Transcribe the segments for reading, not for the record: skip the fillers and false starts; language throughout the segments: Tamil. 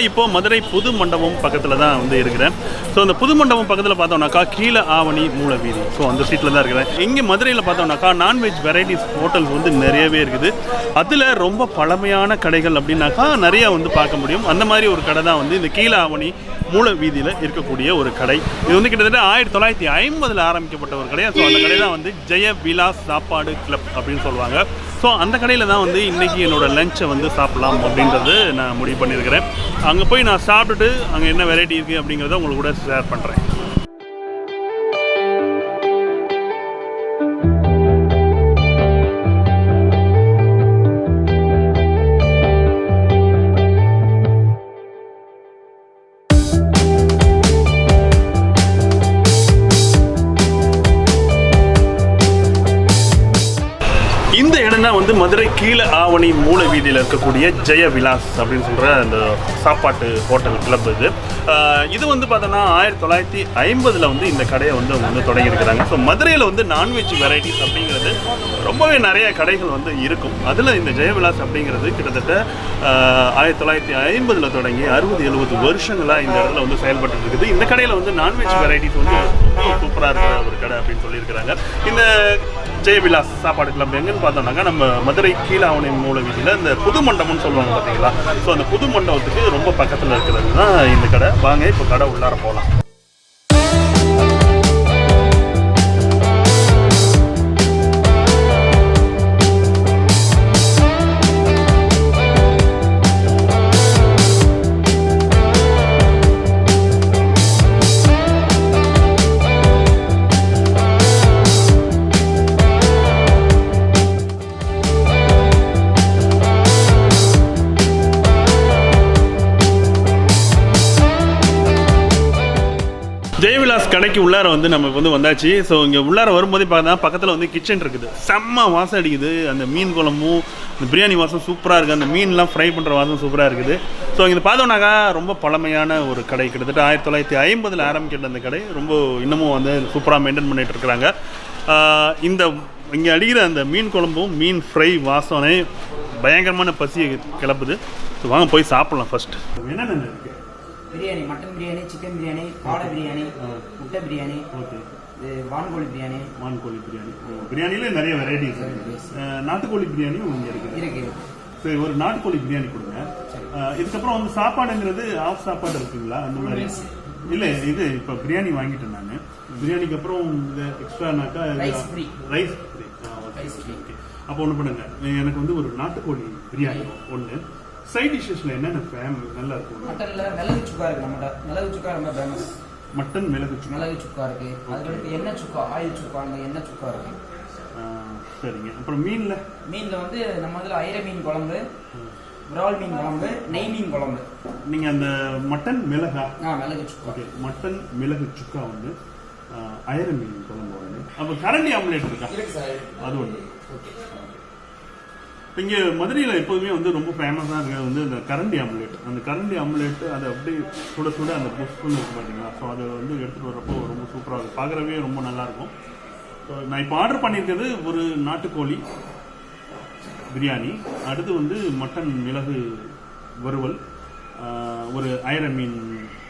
நான் இப்போ மதுரை புது மண்டபம் பக்கத்தில் தான் வந்து இருக்கிறேன். ஸோ அந்த புது மண்டபம் பக்கத்தில் பார்த்தோம்னாக்கா கீழே ஆவணி மூல வீதி. ஸோ அந்த சீட்டில் தான் இருக்கிறேன். இங்கே மதுரையில் பார்த்தோம்னாக்கா நான்வெஜ் வெரைட்டிஸ் ஹோட்டல்ஸ் வந்து நிறையவே இருக்குது. அதில் ரொம்ப பழமையான கடைகள் அப்படின்னாக்கா நிறையா வந்து பார்க்க முடியும். அந்த மாதிரி ஒரு கடை தான் வந்து இந்த கீழே ஆவணி மூல வீதியில் இருக்கக்கூடிய ஒரு கடை. இது வந்து கிட்டத்தட்ட 1950 ஆரம்பிக்கப்பட்ட ஒரு கடை. ஸோ அந்த கடை தான் வந்து ஜெய விலாஸ் சாப்பாடு கிளப் அப்படின்னு சொல்லுவாங்க. ஸோ அந்த கடையில் தான் வந்து இன்றைக்கி என்னோடய லஞ்சை வந்து சாப்பிட்லாம் அப்படின்றது நான் முடிவு பண்ணியிருக்கிறேன். அங்கே போய் நான் சாப்பிட்டுட்டு அங்கே என்ன வெரைட்டி இருக்குது அப்படிங்கிறத உங்களுக்கு கூட ஷேர் பண்ணுறேன். இந்த இடம் தான் வந்து மதுரை கீழே ஆவணி மூல வீதியில் இருக்கக்கூடிய ஜெய விலாஸ் அப்படின்னு சொல்கிற அந்த சாப்பாட்டு ஹோட்டல் கிளப். இது வந்து பார்த்தோன்னா 1950 வந்து இந்த கடையை வந்து அவங்க வந்து தொடங்கியிருக்கிறாங்க. ஸோ மதுரையில் வந்து நான்வெஜ் வெரைட்டிஸ் அப்படிங்கிறது ரொம்பவே நிறைய கடைகள் வந்து இருக்கும். அதில் இந்த ஜெய விலாஸ் அப்படிங்கிறது கிட்டத்தட்ட 1950 தொடங்கி 60-70 வருஷங்களாக இந்த இடத்துல வந்து செயல்பட்டு இருக்குது. இந்த கடையில் வந்து நான்வெஜ் வெரைட்டிஸ் வந்து ரொம்ப சூப்பராக இருக்கிற ஒரு கடை அப்படின்னு சொல்லியிருக்கிறாங்க. இந்த ஜெய விலாஸ் சாப்பாடு கிளப் எங்கன்னு பார்த்தோம்னாக்கா நம்ம மதுரை கீழே ஆவணி மூல வீதியில் இந்த புது மண்டபம்னு சொல்லுவாங்க பார்த்தீங்களா. ஸோ அந்த புது மண்டபத்துக்கு ரொம்ப பக்கத்தில் இருக்கிறது தான் இந்த கடை. வாங்க இப்போ கடை உள்ளார போகலாம். ஜெயவிலாஸ் கடைக்கு உள்ளார வந்து நம்ம வந்து வந்தாச்சு. ஸோ இங்கே உள்ளார வரும்போதே பார்த்தா பக்கத்தில் வந்து கிச்சன் இருக்குது. செம்ம வாசம் அடிக்குது. அந்த மீன் குழம்பும் இந்த பிரியாணி வாசம் சூப்பராக இருக்குது. அந்த மீன்லாம் ஃப்ரை பண்ணுற வாசம் சூப்பராக இருக்குது. ஸோ இங்கே பார்த்தோம்னாக்கா ரொம்ப பழமையான ஒரு கடை. கிட்டத்தட்ட 1950 ஆரம்பிக்கிட்ட அந்த கடை ரொம்ப இன்னமும் வந்து சூப்பராக மெயின்டைன் பண்ணிகிட்டு இருக்கிறாங்க. இந்த இங்கே அடிக்கிற அந்த மீன் குழம்பும் மீன் ஃப்ரை வாசனே பயங்கரமான பசியை கிளப்புது. ஸோ வாங்க போய் சாப்பிட்லாம். ஃபர்ஸ்ட் என்னென்ன இருக்குது? பிரியாணி, மட்டன் பிரியாணி, சிக்கன் பிரியாணி, காடை பிரியாணி, முட்டை பிரியாணி, வான்கோழி பிரியாணி. வான்கோழி பிரியாணி பிரியாணியில நிறைய வெரைட்டிஸ் இருக்கு. நாட்டுக்கோழி பிரியாணியும் இங்கே இருக்கு. சரி, ஒரு நாட்டுக்கோழி பிரியாணி கொடுங்க. இதுக்கப்புறம் வந்து சாப்பாடுங்கிறது ஆஃப் சாப்பாடு இருக்குங்களா அந்த மாதிரி? இல்லை, இது இப்போ பிரியாணி வாங்கிட்டேன் நான். பிரியாணிக்கு அப்புறம் எக்ஸ்ட்ரானாக்கா ரைஸ் ஃப்ரீ. ஓகே, அப்போ ஒன்று பண்ணுங்க, எனக்கு வந்து ஒரு நாட்டுக்கோழி பிரியாணி ஒன்று. சைட் டிஷ்ஷஸ்ல என்னென்ன நல்லா இருக்கும்? மட்டன்ல மிளகு சுக்கா இருக்கு. நம்மகிட்ட மிளகு சுக்கா ரொம்ப ஃபேமஸ். மட்டன் மிளகு சுக்கா இருக்கு. அதுக்கடுத்து எண்ணெய் சுக்கா, ஆயில் சுக்கா, எண்ணெய் சுக்கா இருக்கு. சரிங்க. அப்புறம் மீன்ல வந்து நம்ம இதுல ஐர மீன் குழம்பு, விரால் மீன் குழம்பு, நெய் மீன் குழம்பு. நீங்க அந்த மட்டன் மிளகா மிளகு சுக்கா. ஓகே, மட்டன் மிளகு சுக்கா வந்து ஐர மீன் குழம்பு ஒன்று. அப்போ கரண்டி ஆம்லேட் இருக்கா? அது ஒன்று. இங்கே மதுரையில் எப்போதுமே வந்து ரொம்ப ஃபேமஸாக இருக்கிறது வந்து இந்த கரண்டி ஆம்லேட். அந்த கரண்டி ஆம்லேட்டு அதை அப்படியே சுட சுட அந்த புஷ்புன்னு இருக்கு பார்த்தீங்களா. ஸோ அதை வந்து எடுத்துகிட்டு வரப்போ ரொம்ப சூப்பராக இருக்கும். பார்க்குறவே ரொம்ப நல்லாயிருக்கும். ஸோ நான் இப்போ ஆர்டர் பண்ணியிருக்கிறது ஒரு நாட்டுக்கோழி பிரியாணி, அடுத்து வந்து மட்டன் மிளகு வறுவல், ஒரு ஐர மீன்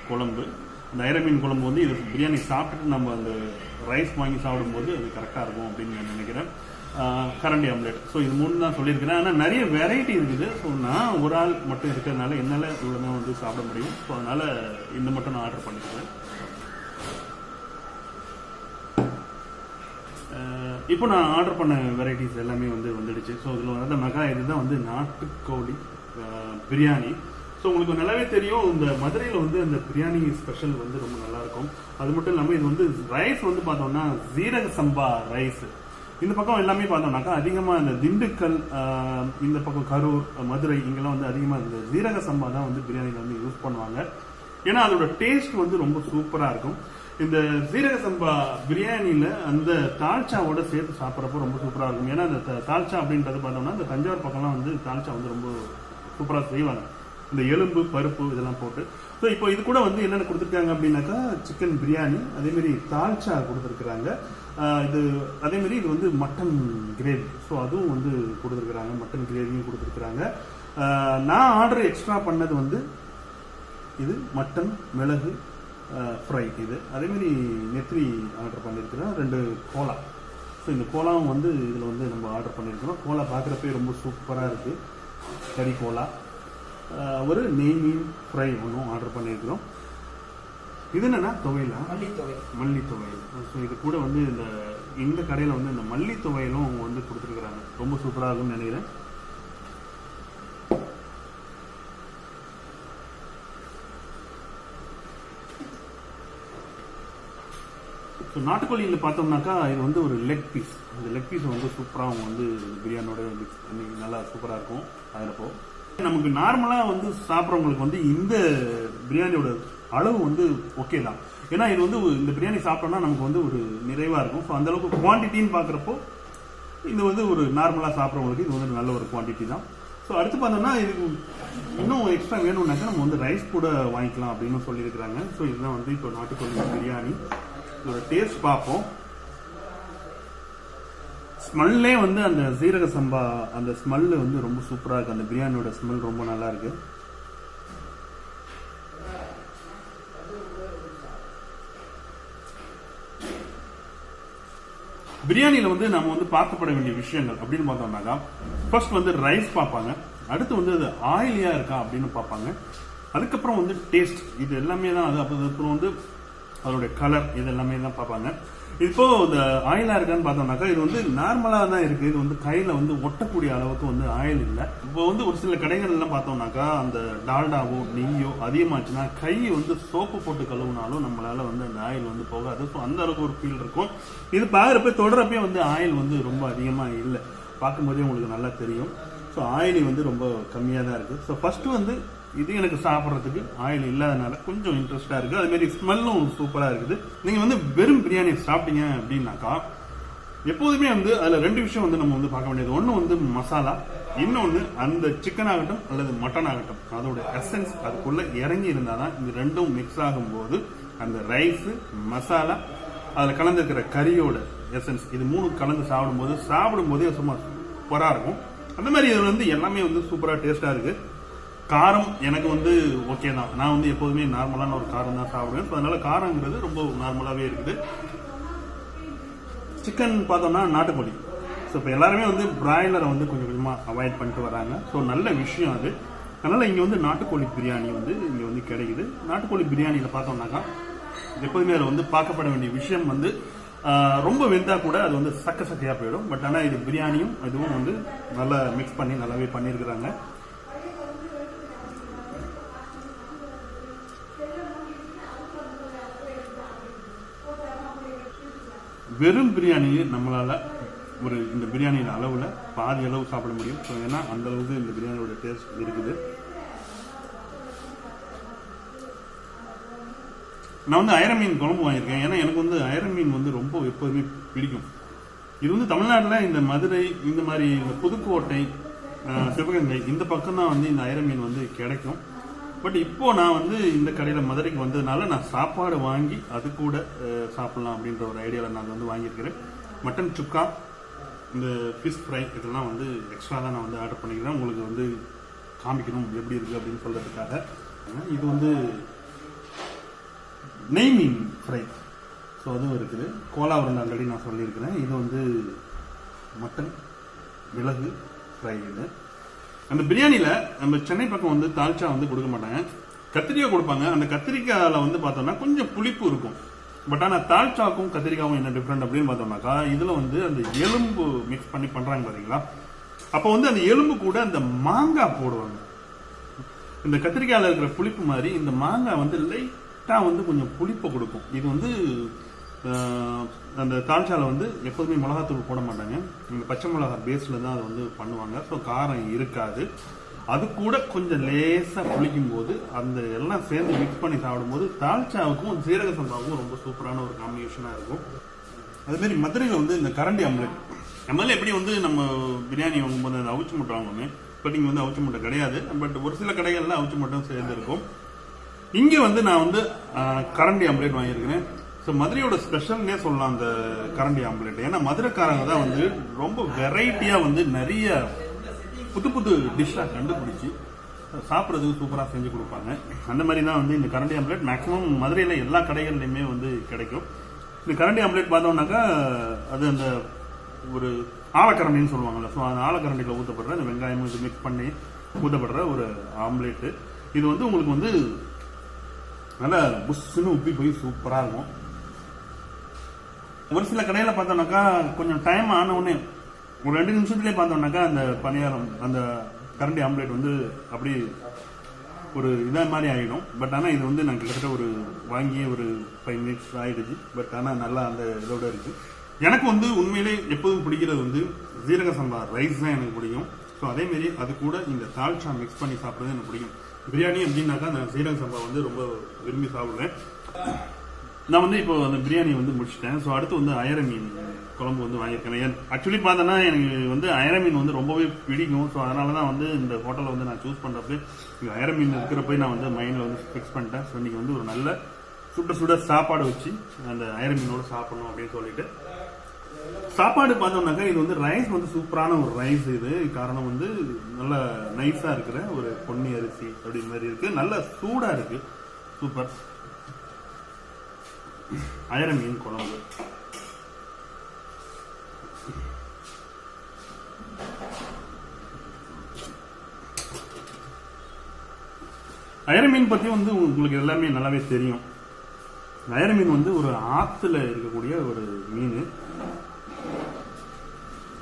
குழம்பு. அந்த ஐர மீன் குழம்பு வந்து இது பிரியாணி சாப்பிட்டுட்டு நம்ம அந்த ரைஸ் வாங்கி சாப்பிடும்போது அது கரெக்டாக இருக்கும் அப்படின்னு நான் நினைக்கிறேன். கரண்டி ஆம்லேட். ஸோ இது 3 தான் சொல்லியிருக்கிறேன். ஆனால் நிறைய வெரைட்டி இருக்குது. ஸோ நான் ஒரு ஆள் மட்டும் இருக்கிறதுனால என்னால் இவ்வளோ தான் வந்து சாப்பிட முடியும். ஸோ அதனால் இந்த மட்டும் நான் ஆர்டர் பண்ணிக்கிறேன். இப்போ நான் ஆர்டர் பண்ண வெரைட்டிஸ் எல்லாமே வந்து வந்துடுச்சு. ஸோ இதில் வந்தோம்னாக்கா இதுதான் வந்து நாட்டுக்கோழி பிரியாணி. ஸோ உங்களுக்கு நல்லாவே தெரியும், இந்த மதுரையில் வந்து அந்த பிரியாணி ஸ்பெஷல் வந்து ரொம்ப நல்லாயிருக்கும். அது மட்டும் இல்லாமல் இது வந்து ரைஸ் வந்து பார்த்தோம்னா ஜீரக சம்பா ரைஸ். இந்த பக்கம் எல்லாமே பார்த்தோம்னாக்கா அதிகமாக இந்த திண்டுக்கல், இந்த பக்கம் கரூர், மதுரை இங்கெல்லாம் வந்து அதிகமாக இந்த ஜீரக சம்பா தான் வந்து பிரியாணியில் வந்து யூஸ் பண்ணுவாங்க. ஏன்னா அதோட டேஸ்ட் வந்து ரொம்ப சூப்பராக இருக்கும். இந்த ஜீரக சம்பா பிரியாணியில் அந்த தால்ச்சாவோட சேர்த்து சாப்பிட்றப்போ ரொம்ப சூப்பராக இருக்கும். ஏன்னா அந்த தால்ச்சா அப்படின்றது பார்த்தோம்னா இந்த தஞ்சாவூர் பக்கம்லாம் வந்து தால்ச்சா வந்து ரொம்ப சூப்பராக செய்வாங்க. இந்த எலும்பு பருப்பு இதெல்லாம் போட்டு. ஸோ இப்போ இது கூட வந்து என்னென்ன கொடுத்துருக்காங்க அப்படின்னாக்கா சிக்கன் பிரியாணி, அதேமாரி தால்ச்சா கொடுத்துருக்குறாங்க. இது அதேமாரி இது வந்து மட்டன் கிரேவி. ஸோ அதுவும் வந்து கொடுத்துருக்குறாங்க. மட்டன் கிரேவியும் கொடுத்துருக்குறாங்க. நான் ஆர்டர் எக்ஸ்ட்ரா பண்ணது வந்து இது மட்டன் மிளகு ஃப்ரை. இது அதேமாரி நெத்திலி ஆர்டர் பண்ணியிருக்கிறோம். 2 கோலா. ஸோ இந்த கோலாவும் வந்து இதில் வந்து நம்ம ஆர்டர் பண்ணியிருக்கிறோம். கோலா பார்க்குறப்பே ரொம்ப சூப்பராக இருக்குது. கறி கோலா. ஒரு நெய் மீன் ஃப்ரை ஒன்றும் ஆர்டர் பண்ணியிருக்கிறோம். இது என்னன்னா துவையலா? மல்லி துவையல். ஸோ இது கூட வந்து இந்த கடையில் வந்து இந்த மல்லி துவையலும் அவங்க வந்து கொடுத்துருக்குறாங்க. ரொம்ப சூப்பராக இருக்கும்னு நினைக்கிறேன். ஸோ நாட்டுக்கோழியில் பார்த்தோம்னாக்கா இது வந்து ஒரு லெக் பீஸ். அந்த லெக் பீஸ் வந்து சூப்பராக அவங்க வந்து பிரியாணியோட மிக்ஸ் பண்ணி நல்லா சூப்பராக இருக்கும். அதில் நமக்கு நார்மலாக வந்து சாப்பிட்றவங்களுக்கு வந்து இந்த பிரியாணியோட அளவு வந்து ஓகே தான். ஏன்னா இது வந்து இந்த பிரியாணி சாப்பிட்டோம்னா நமக்கு வந்து ஒரு நிறைவாக இருக்கும். ஸோ அந்தளவுக்கு குவான்டிட்டின்னு பார்க்குறப்போ இது வந்து ஒரு நார்மலாக சாப்பிட்றவங்களுக்கு இது வந்து நல்ல ஒரு குவான்டிட்டி தான். ஸோ அடுத்து பார்த்தோம்னா இதுக்கு இன்னும் எக்ஸ்ட்ரா வேணும்னாக்கா நம்ம வந்து ரைஸ் கூட வாங்கிக்கலாம் அப்படின்னு சொல்லியிருக்கிறாங்க. ஸோ இதுதான் வந்து இப்போ நாட்டுக்கோழி பிரியாணி. இதோட டேஸ்ட் பார்ப்போம். ஸ்மெல்லே வந்து அந்த சீரக சம்பா அந்த ஸ்மெல்லு வந்து ரொம்ப சூப்பராக இருக்கு. அந்த பிரியாணியோட ஸ்மெல் ரொம்ப நல்லா இருக்கு. பிரியாணியில வந்து நம்ம வந்து பார்க்கப்பட வேண்டிய விஷயங்கள் அப்படின்னு பார்த்தோம்னாக்கா ஃபர்ஸ்ட் வந்து ரைஸ் பார்ப்பாங்க. அடுத்து வந்து அது ஆயிலியா இருக்கா அப்படின்னு பார்ப்பாங்க. அதுக்கப்புறம் வந்து டேஸ்ட். இது எல்லாமே தான். அப்புறம் வந்து அதோடைய கலர் இது எல்லாமே தான் பார்ப்பாங்க. இப்போ இந்த ஆயிலா இருக்கான்னு பார்த்தோம்னாக்கா இது வந்து நார்மலா தான் இருக்கு. இது வந்து கையில வந்து ஒட்டக்கூடிய அளவுக்கு வந்து ஆயில் இல்லை. இப்போ வந்து ஒரு சில கடைகள் எல்லாம் பார்த்தோம்னாக்கா அந்த டால்டாவோ நெய்யோ அதிகமாச்சுன்னா கை வந்து சோப்பு போட்டு கழுவுனாலும் நம்மளால வந்து அந்த ஆயில் வந்து போகாது. ஸோ அந்த அளவுக்கு ஒரு ஃபீல் இருக்கும். இது பார்க்குறப்ப தொடரப்பே வந்து ஆயில் வந்து ரொம்ப அதிகமா இல்லை. பார்க்கும்போதே உங்களுக்கு நல்லா தெரியும். ஸோ ஆயில் வந்து ரொம்ப கம்மியாக தான் இருக்கு. ஸோ ஃபர்ஸ்ட் வந்து இது எனக்கு சாப்பிட்றதுக்கு ஆயில் இல்லாதனால கொஞ்சம் இன்ட்ரெஸ்டா இருக்கு. அதே மாதிரி ஸ்மெல்லும் சூப்பரா இருக்குது. நீங்க வந்து வெறும் பிரியாணி சாப்பிட்டீங்க அப்படின்னாக்கா எப்போதுமே வந்து அதுல 2 விஷயம் வந்து நம்ம வந்து பார்க்க வேண்டியது. ஒண்ணு வந்து மசாலா, இன்னொன்னு அந்த சிக்கன் ஆகட்டும் அல்லது மட்டன் ஆகட்டும் அதோட எசன்ஸ் அதுக்குள்ள இறங்கி இருந்தாதான் இந்த ரெண்டும் மிக்ஸ் ஆகும் போது அந்த ரைஸ் மசாலா அதுல கலந்துருக்கிற கறியோட எசன்ஸ் இது 3 கலந்து சாப்பிடும் போதே சும்மா சூப்பரா இருக்கும். அந்த மாதிரி இது வந்து எல்லாமே வந்து சூப்பரா டேஸ்டா இருக்கு. காரம் எனக்கு வந்து ஓகே தான். நான் வந்து எப்போதுமே நார்மலான ஒரு காரம் தான் சாப்பிடுவேன். அதனால காரங்கிறது ரொம்ப நார்மலாவே இருக்குது. சிக்கன் பார்த்தோம்னா நாட்டுக்கோழி. ஸோ இப்போ எல்லாருமே வந்து பிராய்லரை வந்து கொஞ்சம் கொஞ்சமாக அவாய்ட் பண்ணிட்டு வராங்க. ஸோ நல்ல விஷயம் அது. அதனால இங்கே வந்து நாட்டுக்கோழி பிரியாணி வந்து இங்கே வந்து கிடைக்குது. நாட்டுக்கோழி பிரியாணியில் பார்த்தோம்னாக்கா எப்போதுமே அதில் வந்து பார்க்கப்பட வேண்டிய விஷயம் வந்து ரொம்ப வெந்தா கூட அது வந்து சக்கையா போயிடும். பட் ஆனால் இது பிரியாணியும் இதுவும் வந்து நல்லா மிக்ஸ் பண்ணி நல்லாவே பண்ணியிருக்கிறாங்க. வெறும் பிரியாணியை நம்மளால இந்த பிரியாணியின் அளவுல பாதி அளவு சாப்பிட முடியும். ஏன்னா அந்த அளவுக்கு இந்த பிரியாணியோட டேஸ்ட் இருக்குது. நான் வந்து அயர மீன் குழம்பு வாங்கியிருக்கேன். ஏன்னா எனக்கு வந்து அயர மீன் வந்து ரொம்ப எப்போதுமே பிடிக்கும். இது வந்து தமிழ்நாட்டில் இந்த மதுரை இந்த மாதிரி இந்த புதுக்கோட்டை சிவகங்கை இந்த பக்கம் தான் வந்து இந்த அயர மீன் வந்து கிடைக்கும். பட் இப்போ நான் வந்து இந்த கடையில் மதுரைக்கு வந்ததுனால நான் சாப்பாடு வாங்கி அது கூட சாப்பிடலாம் அப்படின்ற ஒரு ஐடியாவில் நான் வந்து வாங்கியிருக்கிறேன். மட்டன் சுக்கா இந்த ஃபிஷ் ஃப்ரை இதெல்லாம் வந்து எக்ஸ்ட்ரா தான் நான் வந்து ஆர்டர் பண்ணிக்கிறேன். உங்களுக்கு வந்து காமிக்கணும் எப்படி இருக்குது அப்படின்னு சொல்கிறதுக்காக. இது வந்து நெய் மீன் ஃப்ரை. ஸோ அதுவும் இருக்குது. கோலா உருண்டை ஆல்ரெடி நான் சொல்லியிருக்கிறேன். இது வந்து மட்டன் மிளகு ஃப்ரை. இது அந்த பிரியாணியில நம்ம சென்னை பக்கம் வந்து தால்ச்சா வந்து கொடுக்க மாட்டாங்க, கத்திரிக்காய் கொடுப்பாங்க. அந்த கத்திரிக்காயில வந்து பார்த்தோம்னா கொஞ்சம் புளிப்பு இருக்கும். பட் ஆனால் தால்ச்சாக்கும் கத்திரிக்காவும் என்ன டிஃப்ரெண்ட் அப்படின்னு பார்த்தோம்னாக்கா இதுல வந்து அந்த எலும்பு மிக்ஸ் பண்ணி பண்றாங்க பாத்தீங்களா. அப்போ வந்து அந்த எலும்பு கூட அந்த மாங்காய் போடுவாங்க. இந்த கத்திரிக்காயில இருக்கிற புளிப்பு மாதிரி இந்த மாங்காய் வந்து லைட்டா வந்து கொஞ்சம் புளிப்பை கொடுக்கும். இது வந்து அந்த தால்ச்சால வந்து எப்போதுமே மிளகாத்தூள் போட மாட்டாங்க. இந்த பச்சை மிளகா பேஸ்ல தான் அதை வந்து பண்ணுவாங்க. ஸோ காரம் இருக்காது. அது கூட கொஞ்சம் லேசா புளிக்கும் போது அந்த எல்லாம் சேர்ந்து மிக்ஸ் பண்ணி சாப்பிடும்போது தால்ச்சாவுக்கும் சீரக சம்பாவுக்கும் ரொம்ப சூப்பரான ஒரு காம்பினேஷனா இருக்கும். அதே மாதிரி மதுரையில் வந்து இந்த கரண்டி ஆம்லெட் நம்மளால எப்படி வந்து நம்ம பிரியாணி வாங்கும்போது அந்த அவிச்சு முட்டை வாங்குவோமே, பட் இங்கே வந்து அவிச்சு முட்டை கிடையாது. பட் ஒரு சில கடைகள்ல அவிச்சு முட்டும் சேர்ந்து இருக்கும். இங்க வந்து நான் வந்து கரண்டி ஆம்லெட் வாங்கியிருக்கிறேன். ஸோ மதுரையோட ஸ்பெஷல்னே சொல்லலாம் அந்த கரண்டி ஆம்லெட். ஏன்னா மதுரைக்காரங்க தான் வந்து ரொம்ப வெரைட்டியா வந்து நிறைய புது புது டிஷ்ஷா கண்டுபிடிச்சி சாப்பிட்றதுக்கு சூப்பராக செஞ்சு கொடுப்பாங்க. அந்த மாதிரி தான் வந்து இந்த கரண்டி ஆம்லேட் மேக்ஸிமம் மதுரையில் எல்லா கடைகள்லையுமே வந்து கிடைக்கும். இந்த கரண்டி ஆம்லேட் பார்த்தோம்னாக்கா அது அந்த ஒரு ஆலக்கரண்டின்னு சொல்லுவாங்கல்ல, ஸோ அந்த ஆலக்கரண்டியில் ஊற்றப்படுற அந்த வெங்காயமும் இது மிக்ஸ் பண்ணி ஊற்றப்படுற ஒரு ஆம்லேட்டு. இது வந்து உங்களுக்கு வந்து நல்லா புஷ்ஷுன்னு உப்பி போய் சூப்பராக இருக்கும். ஒரு சில கடையில் பார்த்தோம்னாக்கா கொஞ்சம் டைம் ஆன உடனே ஒரு 2 நிமிஷத்துலேயே பார்த்தோம்னாக்கா அந்த பணியாரம் அந்த கரண்டி ஆம்லேட் வந்து அப்படி ஒரு இதே மாதிரி ஆகிடும். பட் ஆனால் இது வந்து நான் கிட்டத்தட்ட ஒரு வாங்கியே ஒரு 5 மினிட்ஸ் ஆகிடுச்சு. பட் ஆனால் நல்லா அந்த இதோட இருக்குது. எனக்கு வந்து உண்மையிலே எப்போதும் பிடிக்கிறது வந்து ஜீரக சம்பா ரைஸ் தான் எனக்கு பிடிக்கும். ஸோ அதேமாரி அது கூட இந்த தால்ச்சா மிக்ஸ் பண்ணி சாப்பிட்றது எனக்கு பிடிக்கும். பிரியாணி அப்படின்னாக்கா நான் ஜீரக சம்பா வந்து ரொம்ப விரும்பி சாப்பிடுவேன். நான் வந்து இப்போ அந்த பிரியாணி வந்து முடிச்சிட்டேன். ஸோ அடுத்து வந்து அயர மீன் குழம்பு வந்து வாங்கியிருக்கேன். ஆக்சுவலி பார்த்தோன்னா எனக்கு வந்து அயர மீன் வந்து ரொம்பவே பிடிக்கும். ஸோ அதனால தான் வந்து இந்த ஹோட்டலை வந்து நான் சூஸ் பண்ணுறப்ப இங்கே அயர மீன் இருக்கிறப்ப நான் வந்து மைண்டில் வந்து ஃபிக்ஸ் பண்ணிட்டேன். ஸோ இன்றைக்கி வந்து ஒரு நல்ல சுட சாப்பாடு வச்சு அந்த அயர மீனோட சாப்பிடணும் அப்படின்னு சொல்லிட்டு சாப்பாடு பார்த்தோம்னாக்கா இது வந்து ரைஸ் வந்து சூப்பரான ஒரு ரைஸ். இது காரணம் வந்து நல்ல நைஸாக இருக்கிற ஒரு பொன்னி அரிசி அப்படி மாதிரி இருக்குது. நல்ல சூடாக இருக்குது. சூப்பர் அயர மீன் குழம்பு. அயர மீன் பற்றி வந்து உங்களுக்கு எல்லாமே நல்லாவே தெரியும். அயர மீன் வந்து ஒரு ஆற்றுல இருக்கக்கூடிய ஒரு மீன்.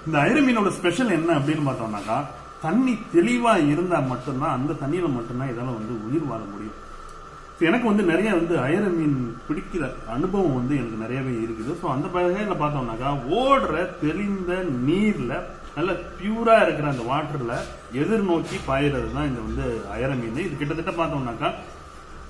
இந்த அயர மீனோட ஸ்பெஷல் என்ன அப்படின்னு பார்த்தோம்னாக்கா தண்ணி தெளிவாக இருந்தால் மட்டும்தான் அந்த தண்ணியில் மட்டும்தான் இதால் வந்து உயிர் வாழ முடியும். எனக்கு வந்து நிறைய வந்து அயர மீன் பிடிக்கிற அனுபவம் வந்து எனக்கு நிறையவே இருக்குது. ஸோ அந்த வகையில் பார்த்தோம்னாக்கா ஓடுற தெளிந்த நீரில் நல்ல பியூரா இருக்கிற அந்த வாட்டர்ல எதிர்நோக்கி பாயிறது தான் இந்த வந்து அயர மீன். இது கிட்டத்தட்ட பார்த்தோம்னாக்கா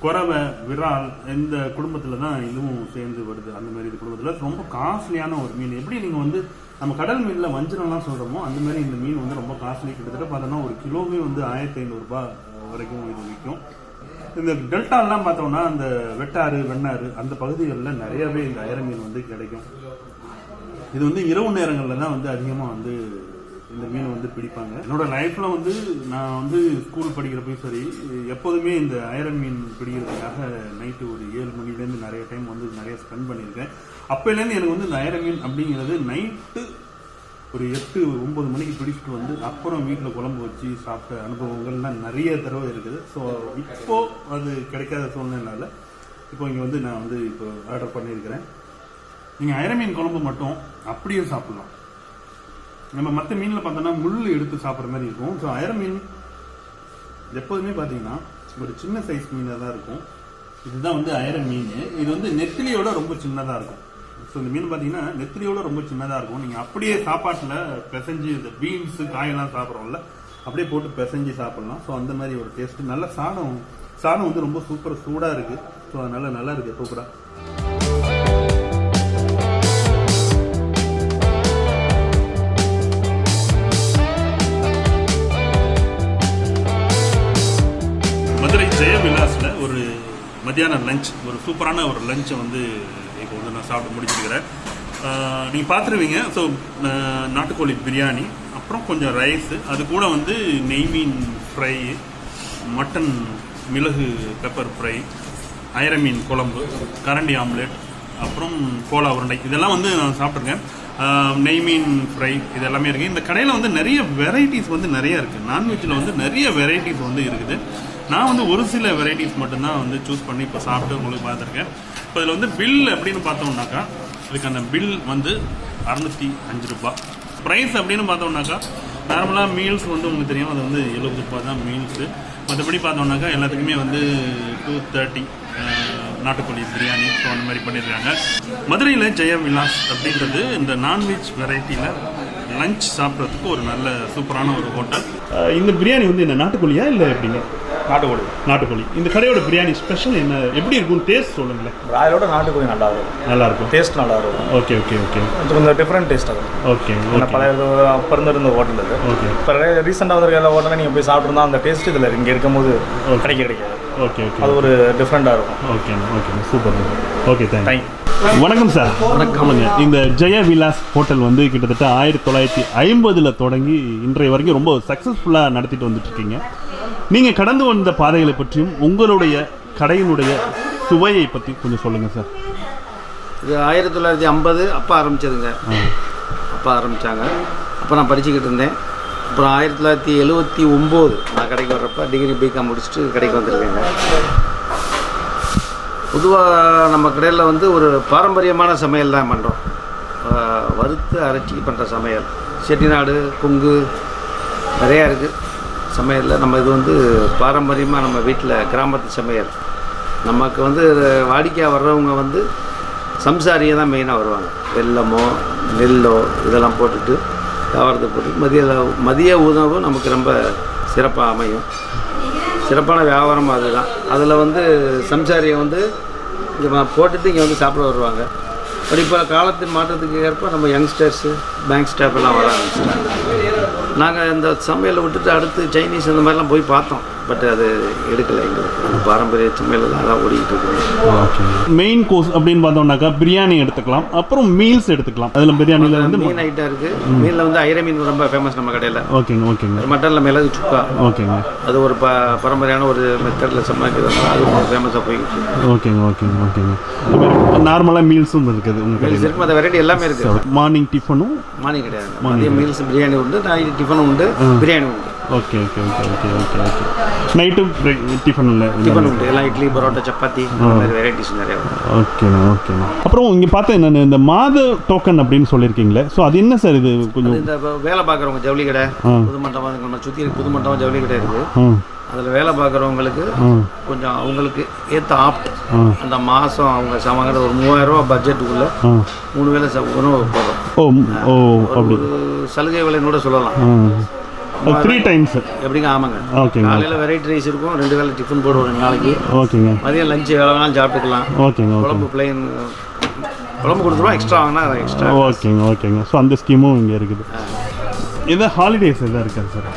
குறவை விரால் இந்த குடும்பத்துல தான் இதுவும் சேர்ந்து வருது. அந்த மாதிரி இது குடும்பத்துல ரொம்ப காஸ்ட்லியான ஒரு மீன். எப்படி நீங்க வந்து நம்ம கடல் மீன்ல வஞ்சனம்லாம் சொல்றோமோ அந்த மாதிரி இந்த மீன் வந்து ரொம்ப காஸ்ட்லி. கிட்டத்தட்ட பார்த்தோம்னா ஒரு கிலோவே வந்து 1500 ரூபாய் வரைக்கும் இது விற்கும். இந்த டெல்டாலாம் பார்த்தோம்னா அந்த வெட்டாறு வெண்ணாறு அந்த பகுதிகளில் நிறையவே இந்த அயர மீன் வந்து கிடைக்கும். இது வந்து இரவு நேரங்களில் தான் வந்து அதிகமாக வந்து இந்த மீன் வந்து பிடிப்பாங்க. என்னோட லைஃப்ல வந்து நான் வந்து ஸ்கூல் படிக்கிறப்பயும் சரி எப்போதுமே இந்த அயர மீன் பிடிக்கிறதுக்காக நைட்டு ஒரு 7 மணிலேருந்து நிறைய டைம் வந்து நிறைய ஸ்பெண்ட் பண்ணியிருக்கேன். அப்போலேருந்து எனக்கு வந்து இந்த அயர மீன் அப்படிங்கிறது நைட்டு ஒரு 8-9 மணிக்கு பிடிச்சிட்டு வந்து அப்புறம் வீட்டில் குழம்பு வச்சு சாப்பிட்ட அனுபவங்கள்லாம் நிறைய தடவை இருக்குது. ஸோ இப்போ அது கிடைக்காத சூழ்நிலைனால இப்போ இங்கே வந்து நான் வந்து இப்போ ஆர்டர் பண்ணியிருக்கிறேன். நீங்கள் அயர மீன் குழம்பு மட்டும் அப்படியே சாப்பிடலாம். நம்ம மற்ற மீனில் பார்த்தோன்னா முள் எடுத்து சாப்பிட்ற மாதிரி இருக்கும். ஸோ அயர மீன் எப்போதுமே பார்த்தீங்கன்னா ஒரு சின்ன சைஸ் மீனாக தான் இருக்கும். இதுதான் வந்து அயர மீன். இது வந்து நெத்திலியோட ரொம்ப சின்னதாக இருக்கும். ஸோ இந்த மீன் பார்த்தீங்கன்னா நெத்திலியோட ரொம்ப சின்னதாக இருக்கும். நீங்கள் அப்படியே சாப்பாட்டில் பிசைஞ்சு இந்த பீன்ஸு காயெல்லாம் சாப்பிட்றோம்ல அப்படியே போட்டு பிசைஞ்சு சாப்பிட்லாம். ஸோ அந்த மாதிரி ஒரு டேஸ்ட்டு. நல்ல சாதம் வந்து ரொம்ப சூப்பராக சூடாக இருக்குது. ஸோ அதனால நல்லா இருக்குது சூப்பராக. மதுரை ஜெய விலாஸில் ஒரு மத்தியானம் லஞ்ச் ஒரு சூப்பரான ஒரு லஞ்சை வந்து இப்போ வந்து நான் சாப்பிட்டு முடிச்சிருக்கிறேன். நீங்கள் பார்த்துருவீங்க. ஸோ நாட்டுக்கோழி பிரியாணி, அப்புறம் கொஞ்சம் ரைஸு, அது கூட வந்து நெய் மீன் ஃப்ரை, மட்டன் மிளகு பெப்பர் ஃப்ரை, அயர மீன் குழம்பு, கரண்டி ஆம்லேட், அப்புறம் கோலா உருண்டை, இதெல்லாம் வந்து நான் சாப்பிட்ருக்கேன். நெய் மீன் ஃப்ரை இது எல்லாமே இருக்குது. இந்த கடையில் வந்து நிறைய வெரைட்டிஸ் வந்து நிறைய இருக்குது. நான்வெஜ்ஜில் வந்து நிறைய வெரைட்டிஸ் வந்து இருக்குது. நான் வந்து ஒரு சில வெரைட்டிஸ் மட்டும்தான் வந்து சூஸ் பண்ணி இப்போ சாப்பிட்டு உங்களுக்கு பார்த்துருக்கேன். இப்போ இதில் வந்து பில் அப்படின்னு பார்த்தோம்னாக்கா இதுக்கான பில் வந்து 605 ரூபா. ப்ரைஸ் அப்படின்னு பார்த்தோம்னாக்கா நார்மலாக மீல்ஸ் வந்து உங்களுக்கு தெரியும், அது வந்து 70 ரூபா தான் மீல்ஸு. மற்றபடி பார்த்தோம்னாக்கா எல்லாத்துக்குமே வந்து 230 நாட்டுக்கோழி பிரியாணி. ஸோ அந்த மாதிரி பண்ணியிருக்காங்க. மதுரையில் ஜெய விலாஸ் அப்படின்றது இந்த நான்வெஜ் வெரைட்டியில் லஞ்ச் சாப்பிட்றதுக்கு ஒரு நல்ல சூப்பரான ஒரு ஹோட்டல். இந்த பிரியாணி வந்து என்ன நாட்டுக்கோழியா இல்லை எப்படிங்க? நாட்டுக்கோழி. இந்த கடையோட பிரியாணி ஸ்பெஷல் என்ன, எப்படி இருக்கும், டேஸ்ட் சொல்லுங்களேன். ராயலோட நாட்டுக்கோழி நல்லா இருக்கும், டேஸ்ட் நல்லா இருக்கும். ஓகே கொஞ்சம் டிஃப்ரெண்ட் டேஸ்ட் அது. ஓகே பழைய அப்போ இருந்த ஹோட்டல் அது. ஓகே இப்போ ரீசெண்டாக இருக்கிற ஹோட்டலில் நீங்கள் போய் சாப்பிட்ருந்தா அந்த டேஸ்ட் இதில் இங்கே இருக்கும்போது கிடைக்காது. ஓகே அது ஒரு டிஃப்ரெண்ட்டாக இருக்கும். Okay super. Okay thank you. வணக்கம் சார். வணக்கம்ங்க. இந்த ஜெய விலாஸ் ஹோட்டல் வந்து கிட்டத்தட்ட 1950 தொடங்கி இன்றைய வரைக்கும் ரொம்ப சக்ஸஸ்ஃபுல்லாக நடத்திட்டு வந்துட்டு இருக்கீங்க. நீங்கள் கடந்து வந்த பாதைகளை பற்றியும் உங்களுடைய கடையினுடைய சுவையை பற்றி கொஞ்சம் சொல்லுங்கள் சார். இது 1950 அப்பா ஆரம்பித்ததுங்க. அப்பா ஆரம்பித்தாங்க. அப்போ நான் படிச்சுக்கிட்டு இருந்தேன். அப்புறம் 1979 நான் கடைக்கு வர்றப்ப டிகிரி பிகாம் முடிச்சுட்டு கடைக்கு வந்திருக்கேங்க. பொதுவாக நம்ம கடையில் வந்து ஒரு பாரம்பரியமான சமையல் தான் பண்ணுறோம். வறுத்து அரைச்சி பண்ணுற சமையல், செட்டிநாடு, கொங்கு நிறையா இருக்குது சமையலில். நம்ம இது வந்து பாரம்பரியமாக நம்ம வீட்டில் கிராமத்து சமையல். நமக்கு வந்து வாடிக்கையாக வர்றவங்க வந்து சம்சாரியை தான் மெயினாக வருவாங்க. வெல்லமோ நெல்லோ இதெல்லாம் போட்டுட்டு தாவரத்தை போட்டு மதிய உணவு நமக்கு ரொம்ப சிறப்பாக அமையும். சிறப்பான வியாபாரம் அதுதான். அதில் வந்து சம்சாரியை வந்து இங்கே போட்டுட்டு இங்கே வந்து சாப்பிட வருவாங்க. பட் இப்போ காலத்தின் மாற்றத்துக்கு ஏற்ப நம்ம யங்ஸ்டர்ஸு பேங்க் ஸ்டாஃப் எல்லாம் வர ஆரம்பிச்சிட்டாங்க. நாங்கள் இந்த சமையலை விட்டுட்டு அடுத்து சைனீஸ் அந்த மாதிரிலாம் போய் பார்த்தோம். பட் அது எடுக்கலை. எங்களுக்கு அந்த பாரம்பரிய சமையல் தான் ஓடிக்கிட்டு இருக்குது. மெயின் கோர்ஸ் அப்படின்னு பார்த்தோம்னாக்கா பிரியாணி எடுத்துக்கலாம், அப்புறம் மீல்ஸ் எடுத்துக்கலாம். அதில் பிரியாணியில் வந்து மீன் ஐட்டம் இருக்குது. மீனில் வந்து ஐர மீன் ரொம்ப ஃபேமஸ் நம்ம கடையில். ஓகேங்க. மட்டனில் மிளகு சுக்கா. ஓகேங்க. அது ஒரு பாரம்பரியான ஒரு மெத்தடில் சமைக்கிறது. அது ரொம்ப ஃபேமஸாக போயிட்டு. ஓகேங்க. நார்மலாக மீல்ஸும் இருக்குது. மீல்ஸ் இருக்குது, மற்ற வெரைட்டி எல்லாமே இருக்குது. மார்னிங் டிஃபனும் மார்னிங் கிடையாது. மதியம் மீல்ஸ் பிரியாணி உண்டு, நைட் டிஃபனும் உண்டு, பிரியாணி உண்டு. ஓகே. நைட்டு டிஃபன் உண்டு. எல்லாம் இட்லி, பரோட்டா, சப்பாத்தி, அந்த மாதிரி வெரைட்டிஸ் நிறைய. ஓகேண்ணா. அப்புறம் இங்கே பார்த்தா என்னென்ன இந்த மாத டோக்கன் அப்படின்னு சொல்லியிருக்கீங்களே, ஸோ அது என்ன சார்? இது கொஞ்சம் இந்த வேலை பார்க்குறவங்க ஜவுளி கடை, புது மண்டபம், நம்ம சுற்றி புது மண்டபம் ஜவுளி கடை இருக்குது. அதில் வேலை பார்க்குறவங்களுக்கு கொஞ்சம் அவங்களுக்கு ஏற்ற ஆப்ட் அந்த மாதம் அவங்க சமாங்கிற ஒரு 3000 ரூபா பட்ஜெட்டுக்குள்ளே 3 வேளை உணவு போடுறோம். ஒரு சலுகை விலைன்னு கூட சொல்லலாம். 3 டைம்ஸ் எப்படிங்க? ஆமாங்க. ஓகே. காலையில் வெரைட்டி ரைஸ் இருக்கும், 2 வேளை டிஃபன் போடுவோம் நாளைக்கு. ஓகேங்க. மதியம் லஞ்சு எவ்வளோ வேணாலும் சாப்பிட்டுக்கலாம். ஓகேங்க. குழம்பு பிளைன் குழம்பு கொடுத்துருவோம், எக்ஸ்ட்ரா வாங்கினா எக்ஸ்ட்ரா. ஓகேங்க. ஸோ அந்த ஸ்கீமும் இங்கே இருக்குது. எதாவது ஹாலிடேஸ் எதாவது இருக்காது சார்?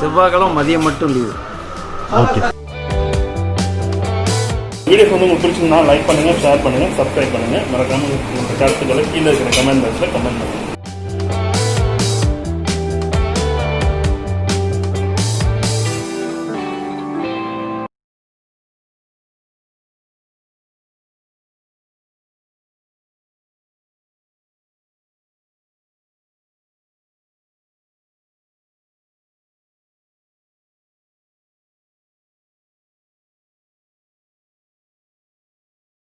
செவ்வாய்க்கிழமை மதியம் மட்டும் லீவு. ஓகே. வீடியோஸ் வந்து உங்களுக்கு பிடிச்சிருந்தா லைக் பண்ணுங்கள், ஷேர் பண்ணுங்கள், சப்ஸ்கிரைப் பண்ணுங்கள். மறக்காமல் உங்கள் கருத்துக்களை கீழே இருக்கிற கமெண்ட் பாக்ஸில் கமெண்ட் பண்ணுங்கள்.